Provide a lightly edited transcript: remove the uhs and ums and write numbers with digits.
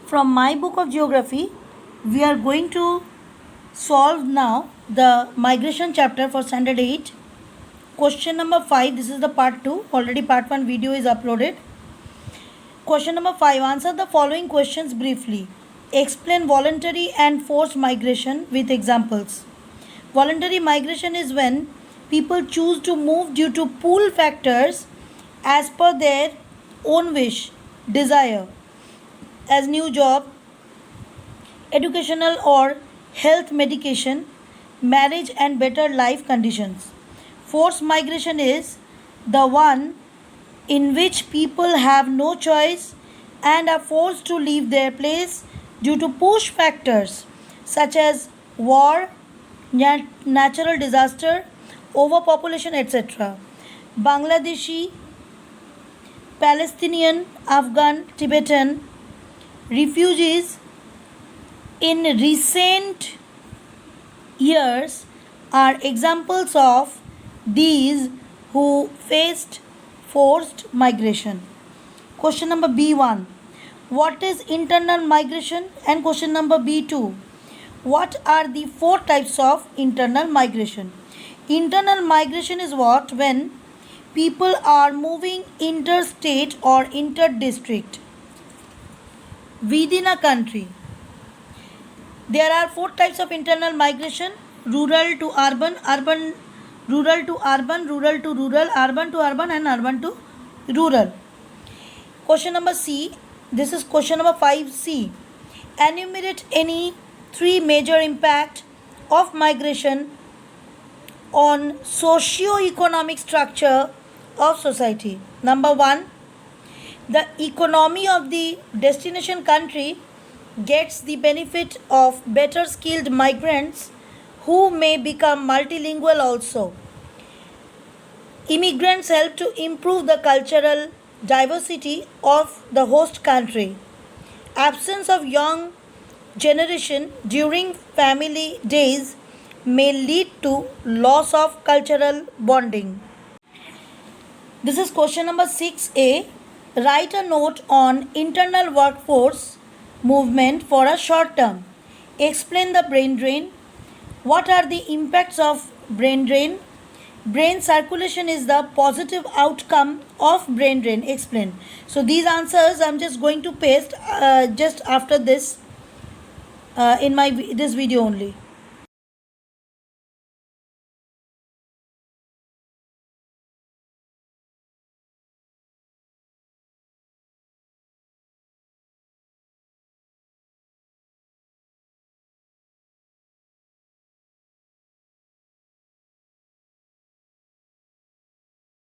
From my book of geography, we are going to solve now the migration chapter for standard 8. Question number 5, this is the part 2. Already part 1 video is uploaded. Question number 5, answer the following questions briefly. Explain voluntary and forced migration with examples. Voluntary migration is when people choose to move due to pull factors as per their own wish, desire, as new job, educational or health medication, marriage and better life conditions. Forced migration is the one in which people have no choice and are forced to leave their place due to push factors such as war, natural disaster, overpopulation, etc. Bangladeshi, Palestinian, Afghan, Tibetan refugees in recent years are examples of these who faced forced migration. Question number B1. What is internal migration? And question number B2. What are the 4 types of internal migration? Internal migration is what? When people are moving interstate or inter-district within a country. There are 4 types of internal migration: rural to urban, rural to urban, rural to rural, urban to urban, and urban to rural. Question number C. This is question number 5C. Enumerate any 3 major impact of migration on socio-economic structure of society. Number 1. The economy of the destination country gets the benefit of better skilled migrants who may become multilingual also. Immigrants help to improve the cultural diversity of the host country. Absence of young generation during family days may lead to loss of cultural bonding. This is question number 6A. Write a note on internal workforce movement for a short term. Explain the brain drain. What are the impacts of brain drain? Brain circulation is the positive outcome of brain drain. Explain. So these answers I'm just going to paste just after this in this video only.